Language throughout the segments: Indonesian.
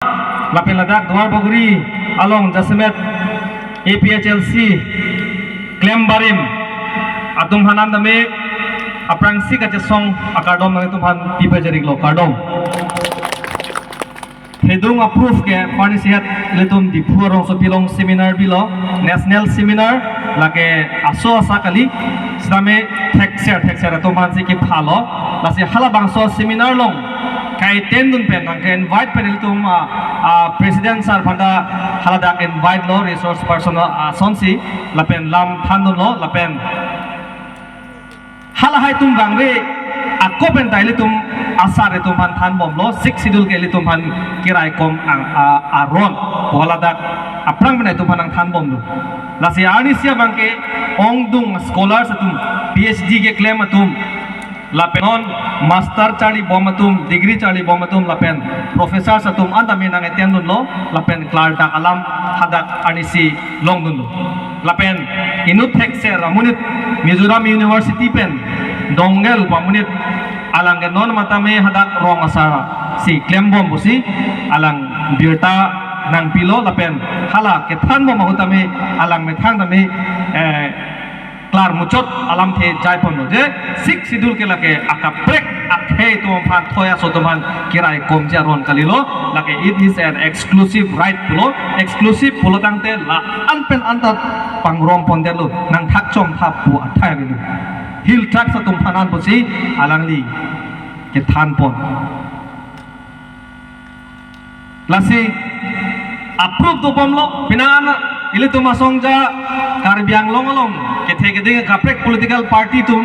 lapin ladak Dwar Boguri along Jasmet APHLC Klem Barim atum hanan dame aprangsi kache song akadom nang tum han pipa jarik lo kadom hedung approve ke pani sihat letum di purong so pilong seminar bilo national seminar lake aso asa kali sedame thekser atum han si ke phalo lase hala bangso seminar long kai tendun pen nang ke invite pen letum president sir phanda hala dak invite lo resource person sonsi lapen lam thandun lo lapen hala hai tum bangre ako pen taile tum asar tum han than bom lo sik sidul ke li tum han kirai kom aron wala dak aprang ben tum han than bom lo la si ani sia bangke ongdung scholars tum PhD ke claim tum la penon master chali bom tum degree chali bom tum la pen professor tum anda me nang etendun lo la pen klar dak alam hadak ani si longdun lo la pen inut thekse ramunit Mizoram University pen dongel pamunit alang non matame hadak rong asara si klembom busi alang birta nang pilo lapen hala ke than mo mahutame alang me thang dame klar muchot alam the jai pon je sik sidul ke lake akaprek akhe to phan thoya sotoman kirai komja ron kalilo lake it is an exclusive right pulo exclusive pulo tangte la anpen antat pangrom pondelo nang thak chom thap pu athai bilu hil trak sa tum phanan posi alang li ke than pon lasi approve to pomlo pinangan ile tuma songja karbiang longolong ke theke ding kaprek political party tum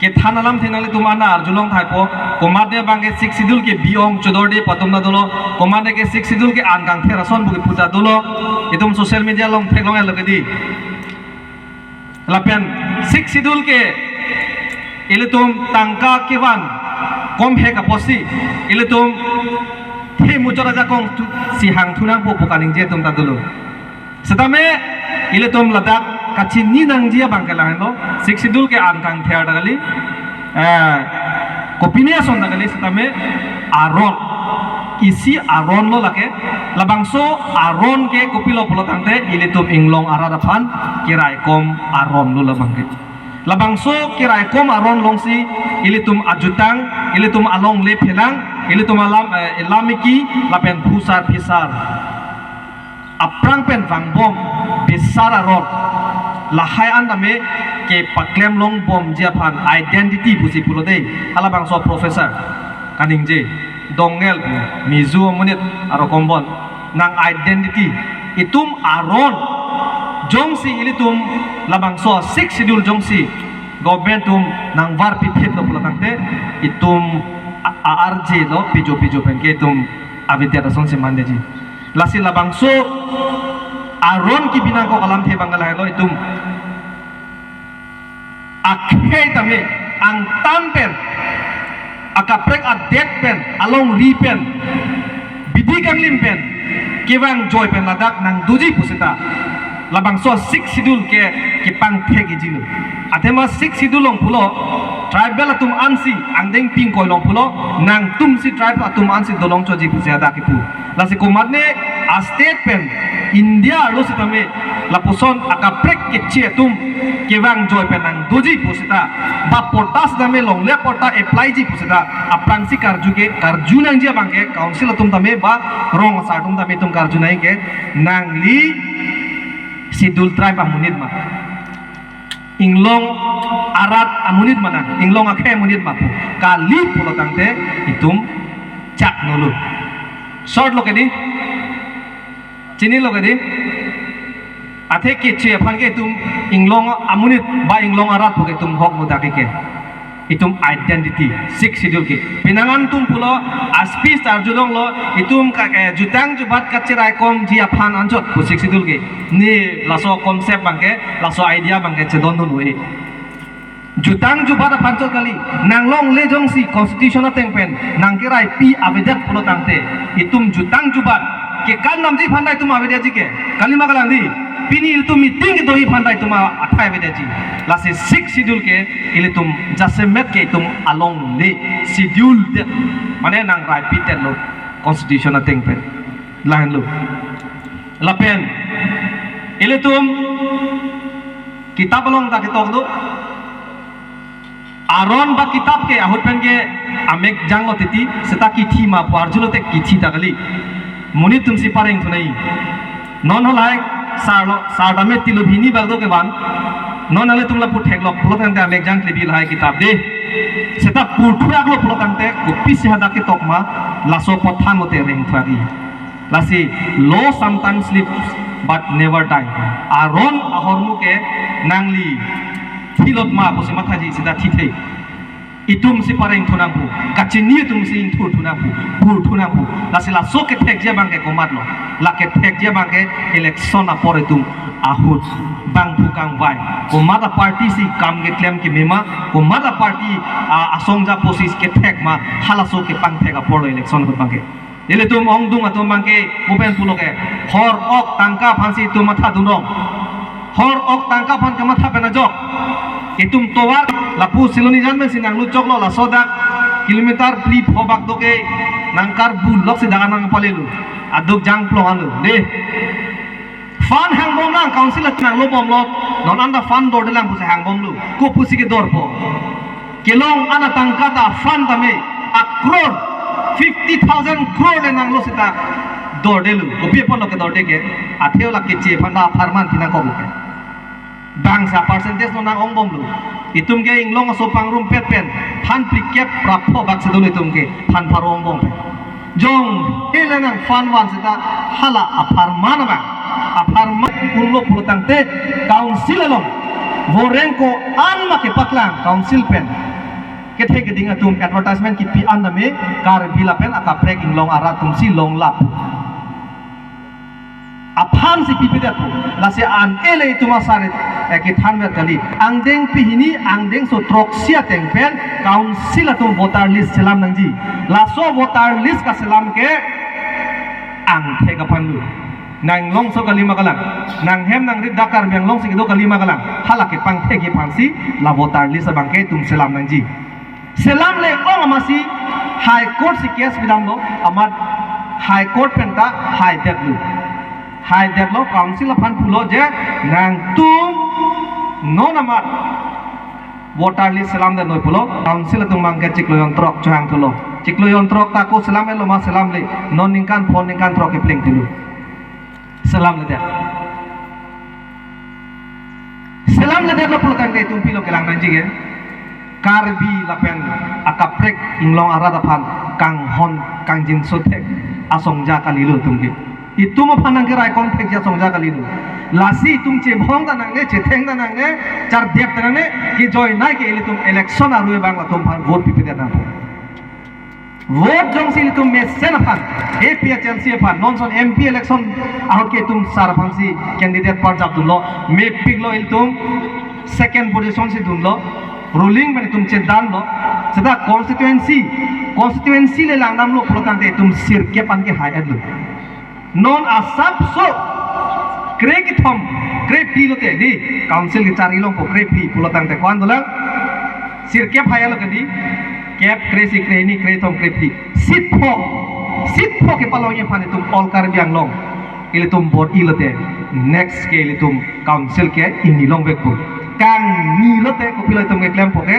ke thanalam thinale tum ana arjulong thaipo komade bange sik sidul ke biong chodorde patumna dolo komade ke sik sidul ke angkang therason bugi puta dolo itum social media long thelong elogedi lapian sik sidul ke ile tum tangka kiwan kom he ka posi ile tum he muchora jakong si hang thunang po pokaning je tum ta dolo setame ile tum ladak kachin ni nang jia bangkalang lo sik sidul ke angkang thea dagali kopinia son dagali setame aron isi aron lo lake labangso aron ke kopilo polo tangte ile tum inglong arada phan kirai kom aron lo labangke labangso kirai kom aron longsi ile tum ajutang ile tum along le phelang ile tum alam lamiki lapen phusar phisar aprang pen vangbom bisara rot lahai andame ke paklem long bom jia phan identity busi pulode hala bangso professor kaning je dongel mizu munit aro kombon nang identity itum aron jongsi ilitum labangso six schedule jongsi government tum nang var piphet lo pulatangte itum ARJ lo pijo penke tum avidya rason se mandeji lasi labangso aron ki bina ko kalam the bangala lo itum akhe tame ang tampen akaprek a dead pen along ri pen bidi kamlim pen kiwang joy pen ladak nang duji pusita labangso six sidul ke pang thegi jilu atema six sidulong pulo tribal atum ansi angdeng ping koi long pulo nang tum si tribe atum ansi dolong choji pusada ki pu lasi komadne a state pen India lo sitame lapuson akaprek ke che tum kiwang joy pen nang duji pusita ba portas dame long le porta apply ji pusita aprang si karjuge karjunang ji bangke council atum tame ba rong satum tame tum karjunai ke nang li sidul tribe amunid ma inglong arat amunid mana inglong akhe amunid ma kali pulo tangte itum cak nulu short lo kedi chini lo kedi athe ke che phan ke tum inglong amunid ba inglong arat phoke tum hok mudaki ke itum identity six schedule ke pinangan tum pulo aspis tarjulong lo itum ka jutang jubat kachirai kom jia phan anjot pu six schedule ke ni laso concept bangke laso idea bangke chedon nu e jutang jubat panchot kali nanglong le jongsi constitution tengpen nangkirai pi avedat pulo tangte itum jutang jubat ke kan namji phandai tum avedat ji ke kalima kalang di pini itum meeting doi phandai tum athai avedat ji lasi six schedule ke ilitum jase met ke tum along le schedule de mane nang rai pitet lo constitution na tengpen lahan lu lapen ile tum kitab long ta kitok lu aron ba kitab ke ahut pen ke amek jang lo titi seta kithi ma parjulo te kithi ta kali muni tum si pareng thunai non holai sar dame tilu bhini bagdo ke ban non ale tumla pu thek lok pulot ante amek jang klebi lai kitab de seta purthura lo pulot ante kopi si hada ke tokma laso pothan mote reng thagi lasi law sometimes sleeps but never die aron ahormu ke nangli thilot ma posi mathaji sida thithei itum si pareng thunang pu kachini tum si inthur thunang pu pur thunang pu lasi la so ke thek je bang ke komat lo la ke thek je bang ke election apore tum ahut bang phukang vai komata party si kam ke claim ke mema komata party asongja posis ke thek ma halaso ke pang thek apore election ko bang ke ele tum ong dung atum bang ke open puloke hor ok tangka phansi tum matha dunong hor ok tangka phan ke matha pena jok itum towar lapu siloni janmen sinang lu choklo la sodak kilometer plip hobak doke nangkar bul lok si dagan nang palelu aduk jang plohalu de fan hang bom nang council nang lo bom lot non anda fan dor delang puse hang bom lu ko pusi ke dor po kelong ana tangkata fan tame akror 50,000 crore le nang lo sita dor delu ko pe pon ke dor deke atheu la ke che phanda farman tina ko ke bangsa percentage no nang ong bom lu itum ke inglong so pangrum pet pen phan prikep prapho bak se dole itum ke phan pharong bom jong ele nang fan wan sita hala aparman ba aparman unlo pulutang te council along vorenko anma ke paklang council pen ke thek ding atum advertisement ki pi an me kar bila pen aka prek inglong ara tum si long lap aphan si pipida ko lase an ele tuma sare ke than mer kali angdeng pihini angdeng so trok sia teng pen council atum voter list selam nangji laso voter list ka selam ke ang thek aphan lu nang long so kali magalang nang hem nang rid dakar biang long sigido kali magalang halak ke pang thek ke phansi la voter list bangke tum selam nangji selam le ong amasi high court si case bidam lo amad high court penta high deblo council aphan pulo je nang tum non amad voter list selam de noi pulo council tum mangke chiklo yon trok chang tulo chiklo yon trok ta ko selam lo ma selam le non ningkan phone ningkan trok ke pleng tilu selam le de lo pulo tang de tum pilo ke lang nanji ge karbi lapen akaprek inglong arada phan kang hon kang jin sotek asongja kalilu tumke itu mo phanang ke rai kon thek ja songja kalilu lasi tum che bhong da nang ne che theng da nang ne char dep da nang ne ki joy nai ke ile tum election arue bangla tum phan vote pipi da na vote jong sil tum me sen phan APHLC phan non son MP election ahot ke tum sar phan si candidate par jab dunlo me piglo il tum second position si dunlo ruling bani tum chedan lo seda constituency le lang nam lo plotan te tum sir ke pan ke hai adlu non asap so kre ki thom kre pi lo te di council ki chari long ko kre pi plotan te kwan dolang sir ke phaya lo di kep kre si kre ni kre thom kre pi sit pho ke palong ye phane tum all kar biang long ile tum board ilote next ke ile tum council ke ini long bek kang ni lote ko piloi tum ke claim poke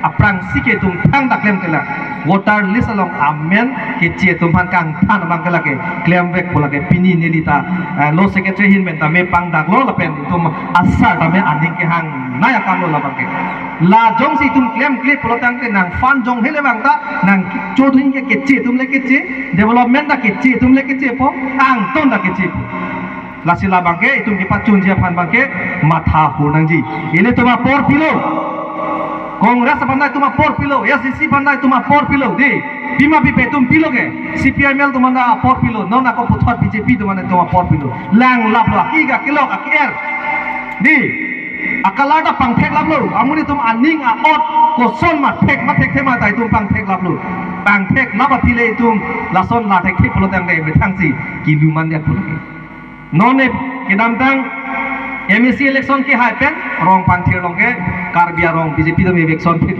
aprang sike tum thang da claim kala voter list along amen ke che tum han kang than bang kala ke claim back pola ke pini nelita lo secretary hin men ta me pang dak lo la pen tum asar ta me aning ke hang naya kam lo la bang ke la jong si tum claim clip pola tang ke nang fan jong hele bang ta nang chodhin ke che tum le ke che development da ke che tum le ke che po ang ton da ke che lasila bangke itung ki pacun dia phan bangke matha hunangji ini tuma por pilo kongres bandai tuma por pilo SCC bandai tuma por pilo di bima pipe tum pilo ke CPIML tuma na por pilo non ako puthot BJP tuma na tuma por pilo lang laplo kiga kilo ka kier di akalada pangthek laplo amuni tum aning a ot ko son ma thek thema tai tum pangthek laplo pangthek laba pile tum lason la thek pilo tang dei bethangsi kiluman dia pilo none kedam tang MEC election ke hai pen rong pangthir long ke karbia rong BJP to me election phit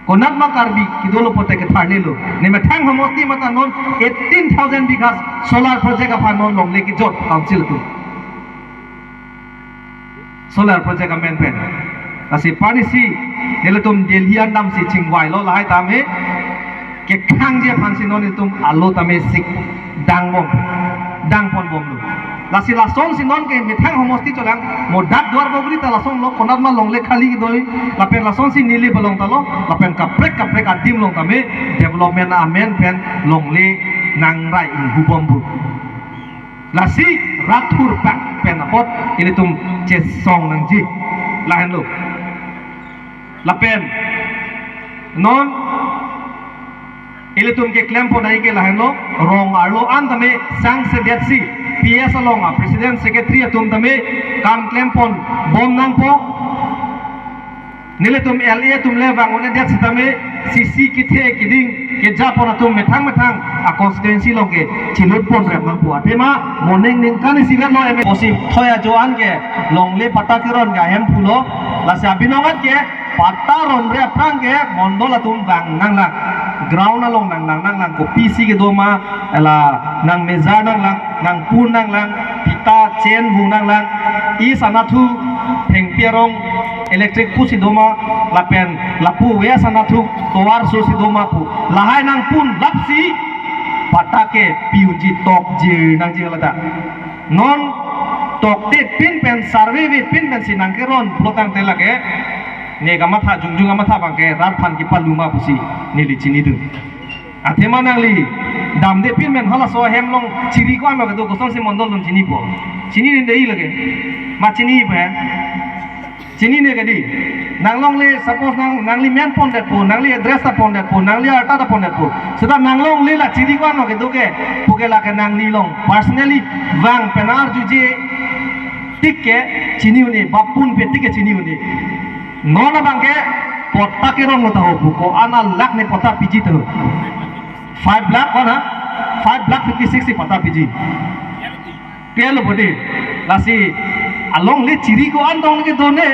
konat ma karbi kidolo pote ke thar lelo ne me thang homosti mata non 18,000 bighas solar project apa non long le ki jot council tu solar project a men pen asi pani si nele tum delhi an nam si chingwai lo lai ta me ke khang je phan si non tum alo ta me sik dang bom dang pon bom lu lasi lason si non ke me thang homosti cholang mo dak dwar bogri ta lason lo konat ma long le khali ki doi la pen lason si nili balong ta lo la pen kaprek adim long ta me development a men pen long le nang rai in hu bom bu lasi rathur pak pen apot ini tum che song nang ji lahan lo la pen non ini tum ke claim po nai ke lahan lo rong arlo an tame sang se det si PS along a president secretary tum tame kam claim pon bom nang po nile tum LA tum le wang one det tame CC kithe kiding ke japon tum methang a constituency long ke chilut pon rem nang po atema morning ning kan sigan lo em osi thoya joan ke long le pata kiron ga hem phulo la sa binongat ke pata ron re prang ke mondola tum wang nang la ground along nang lang ko PC ke doma ala nang meza nang pun nang lang pita chain bu nang lang I sanathu thengpierong electric pu si doma lapen lapu we sanathu towar so si doma pu lahai nang pun lapsi patake piuji tok je nang je lata non tok te pin pen survey we pin pen sinang keron plotang telake ne gamatha jungjung gamatha bangke rat phan ki paluma pusi nili chini du athema nangli dam de pin men hala so hemlong chiri ko amga do gosong se mondol dum chini po chini ni dei lage ma chini pe chini ne gadi nanglong le suppose nangli men pon det po nangli address ta pon det po nangli ata ta pon det po seda nanglong le la chiri ko amga do ke puke la ke nangli long personally wang penar juje tikke chini uni bapun pe tikke chini uni nona bangke pota kiron mo tahu buko ana lak ne pota piji tu 5 lakh mana 5 lakh 56 pota piji pialo bodi lasi along le chiri ko andong ke done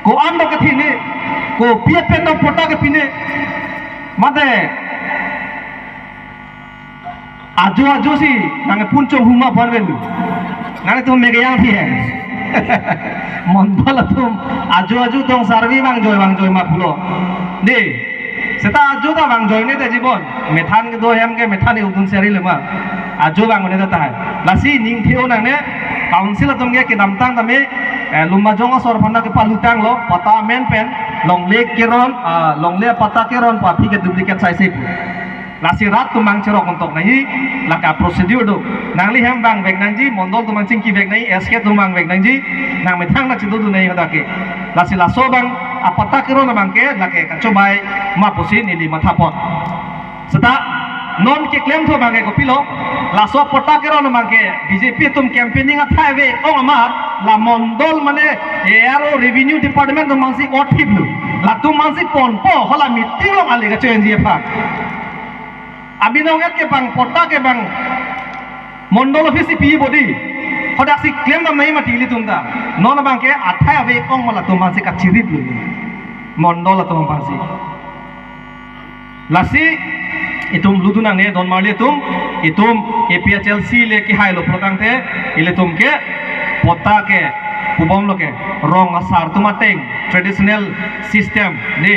ko ando ke thine ko pia pen no pota ke pine mate ajo si nang punchong huma banwelu nang tu megayang phi hai mondala tum ajo tong sarvi bang joy ma pulo de seta ajo ta bang joy ne te jibon methan ke do hem ke methan e udun seri lema ajo bang ne ta hai lasi ning theo nang ne council tum ke nam tang tame lumba jonga sor phanda ke palutang lo pata men pen long le keron long le pata keron pa phi ke duplicate size pu lasi rat tumang cerok untuk nahi laka prosedur do nangli hem bang beg nangji mondol tumang cingki beg nahi SK tumang beg nangji nang metang na cidu du nahi hadake lasi laso bang apata kiro na bangke lake kacobai ma pusin ini mathapot seta non ke claim tho bangke ko pilo laso pota kiro na bangke BJP tum campaigning athai ve ong amar la mondol mane ero revenue department tumang si othip lu la tumang si ponpo hola meeting lo ali ka chenji pa abinonget ke bang pota ke bang mondol office pi bodi hodak si claim na mai mati li tumda non bang ke athai ave ong mala tumang si ka chirit lu mondol tumang si lasi itum ludunang ne don marli itum APHLC le ki hailo protang te ile tum ke pota ke kubom lo ke rong asar tumateng traditional system ni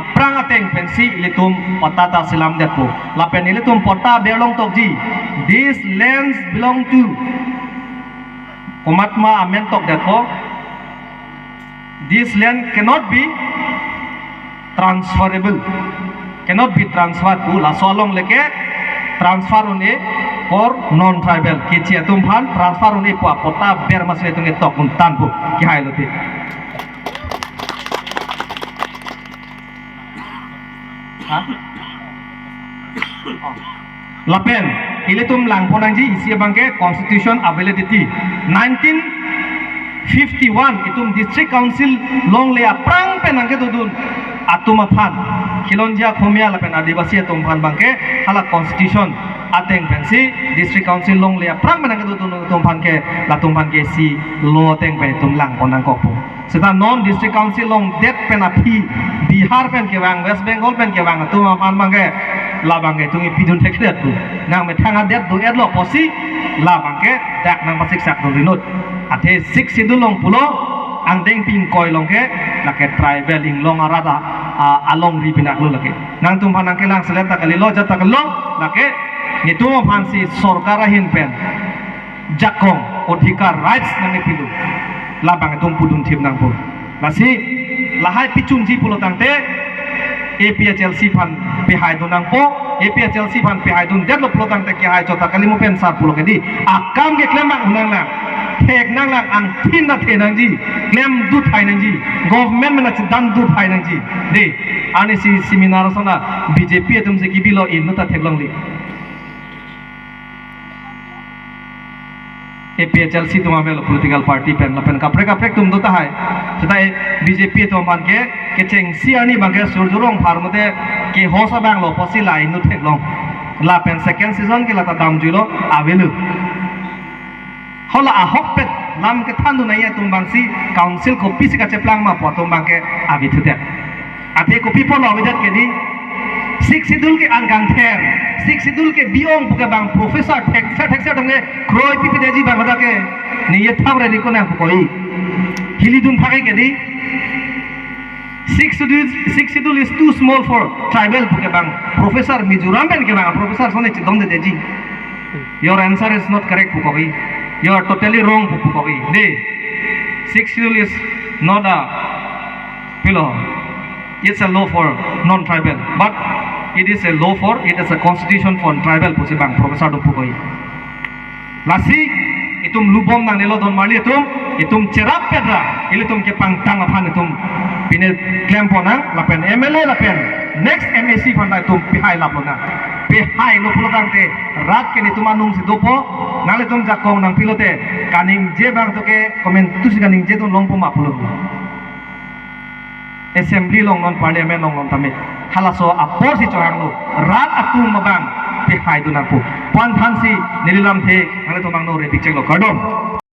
aprang ateng pensi ile tum pota ta silam depo lapen ile tum pota belong tokji these lands belong to komatma amen tok depo this land cannot be transferable cannot be transferred to la solong leke transfer une for non tribal ke chia tum phan transfer une pa pota ber masle tunge tok un tan bu ki hailo te ha lapen ile tum lang ponangji isi bangke constitution availability 1951 itum district council long le aprang penangke dudun atuma phan khilonjia khomia lapen adivasi atum phan bangke hala constitution ateng pensi district council long le prang menang tu tumpan ke la tumpan ke si lo teng pe tumlang ponang kokpo seta non district council long det pen api Bihar pen ke wang West Bengal pen ke wang tu pan mangke la bangke tungi pidun tekret tu nang me thanga det du edlo posi la bangke dak nang pasik sak tu rinut ate sik sidul long pulo ang deng ping koi long ke la ke tribal ing long arada along ri pinak lu lake nang tumpan nang ke lang seleta kali lo jata kalo la ke itu fansi sorkara hin pen jakong odhikar rights nang pilu labang tum pudun thim nang pu lasi lahai pichun ji pulo tangte APHLC fan pihai dunang po APHLC fan pihai dun deadlock pulo tangte ki hai chota kali mu pen sar pulo ke di akam ke klemang unang lang thek nang lang ang thin na the nang ji klem du thai nang ji government mena dan du thai nang ji de ani si seminar sona BJP tum se ki bilo in nuta theklong li APHLC तुम हमें political party pen lapen kaprek tum dota hai setai BJP tum ban ke cheng siani bangke surjurong farmate ke hosa bang lo posi lai nu thek long la pen second season ke lata dam julo avelu hola a hokpet lam ke thandu naya tum bangsi council ko pisi ka cheplang ma po tum bangke avi thute ate ko people lo widat ke di sik sidul ke anggang ther sik sidul ke biong buka bang professor theksa dongge kroi pipi deji bang bada ke ni ye thamre ni kona koi hilidun thakai ke di sik sidul is too small for tribal buka bang professor mizoram ben ke bang professor sone chidong de deji your answer is not correct bukoi you are totally wrong bukoi de sik sidul is not a pillow it's a law for non tribal but it is a law for it is a constitution for tribal pusibang professor do pukoi lasi itum lubom nang nelo don mali itum cerap pedra ilitum ke pangtang aphan itum pine claim ponang lapen MLA lapen next MAC panda itum pihai lapona pihai lo pulotang te rat ke nitum anung si dopo nale tum jakong nang pilote kaning je bang to ke comment tu si kaning je tum long poma pulo assembly long non parliament long non tame halaso apor si chohang lo rat atum mabang pihai dunang pu pan than si nililam the nale to mang no re picture lo kardom